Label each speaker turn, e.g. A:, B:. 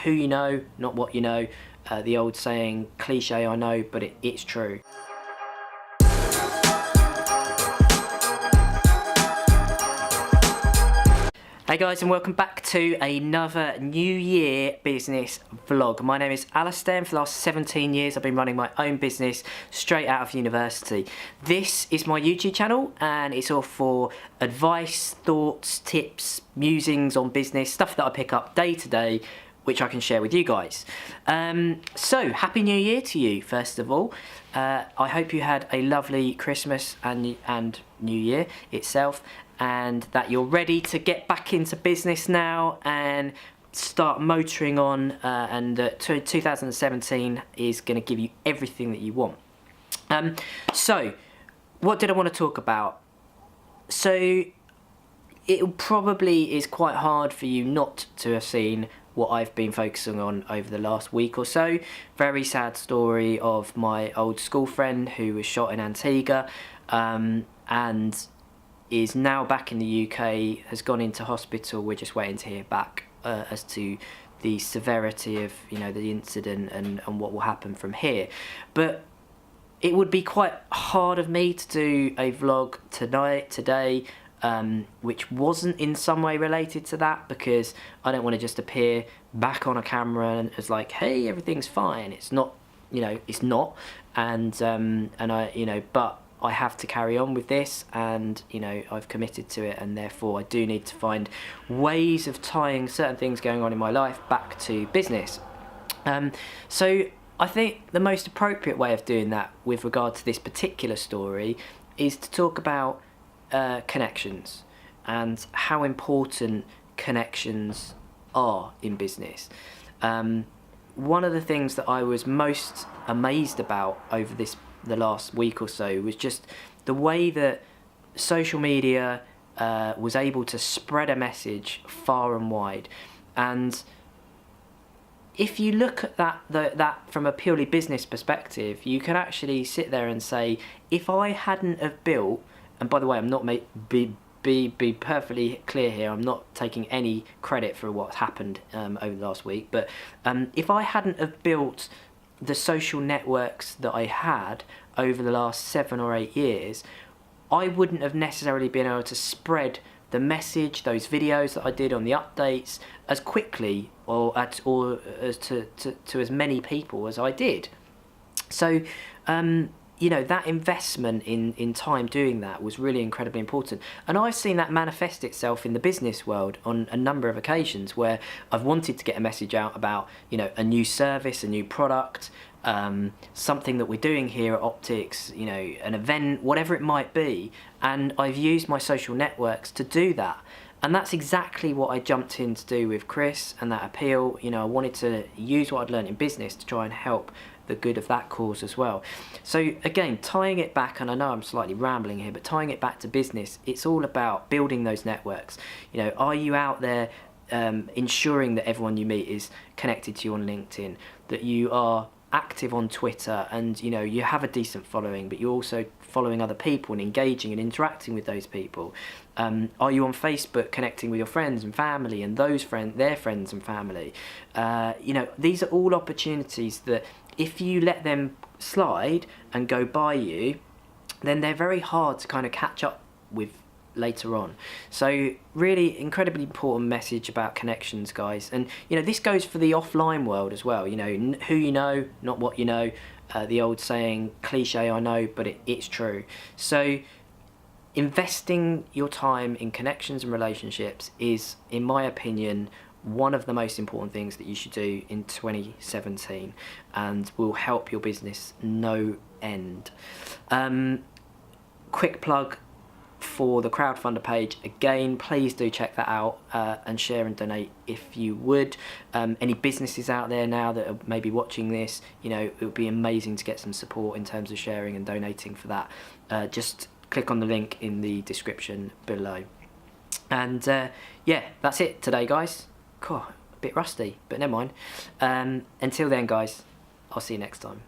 A: who you know, not what you know. The old saying, cliche I know, but it's true. Hey guys, and welcome back to another New Year business vlog. My name is Alistair, and for the last 17 years I've been running my own business straight out of university. This is my YouTube channel, and it's all for advice, thoughts, tips, musings on business, stuff that I pick up day to day, which I can share with you guys. So, Happy New Year to you, first of all. I hope you had a lovely Christmas and New Year itself, and that you're ready to get back into business now and start motoring on, and 2017 is going to give you everything that you want. So, what did I want to talk about? So, it probably is quite hard for you not to have seen what I've been focusing on over the last week or so. Very sad story of my old school friend who was shot in Antigua, and is now back in the UK, has gone into hospital. We're just waiting to hear back as to the severity of, you know, the incident and what will happen from here. But it would be quite hard of me to do a vlog today, which wasn't in some way related to that, because I don't want to just appear back on a camera and as like, hey, everything's fine. It's not, you know, it's not, and I, you know, but I have to carry on with this, and you know, I've committed to it, and therefore I do need to find ways of tying certain things going on in my life back to business. So I think the most appropriate way of doing that with regard to this particular story is to talk about connections and how important connections are in business. One of the things that I was most amazed about over the last week or so was just the way that social media was able to spread a message far and wide. And if you look at that from a purely business perspective, you can actually sit there and say, if I hadn't have built, and by the way, I'm not be perfectly clear here, I'm not taking any credit for what's happened over the last week, but if I hadn't have built the social networks that I had over the last 7 or 8 years, I wouldn't have necessarily been able to spread the message, those videos that I did on the updates, as quickly or as to as many people as I did. So you know, that investment in time doing that was really incredibly important. And I've seen that manifest itself in the business world on a number of occasions where I've wanted to get a message out about, you know, a new service, a new product, something that we're doing here at Optics, you know, an event, whatever it might be. And I've used my social networks to do that. And that's exactly what I jumped in to do with Chris and that appeal. You know, I wanted to use what I'd learned in business to try and help the good of that cause as well. So again, tying it back, and I know I'm slightly rambling here, but tying it back to business, it's all about building those networks. You know, are you out there ensuring that everyone you meet is connected to you on LinkedIn, that you are active on Twitter, and you know, you have a decent following, but you're also following other people and engaging and interacting with those people? Are you on Facebook connecting with your friends and family, and their friends and family? You know, these are all opportunities that if you let them slide and go by you, then they're very hard to kind of catch up with later on. So really incredibly important message about connections, guys. And you know, this goes for the offline world as well. You know, who you know, not what you know. The old saying, cliche I know, but it's true. So investing your time in connections and relationships is, in my opinion, one of the most important things that you should do in 2017, and will help your business no end. Quick plug for the crowdfunder page again, please do check that out, and share and donate if you would. Any businesses out there now that are maybe watching this, you know, it would be amazing to get some support in terms of sharing and donating for that. Just click on the link in the description below. And yeah, that's it today, guys. Cool, a bit rusty, but never mind. Until then, guys, I'll see you next time.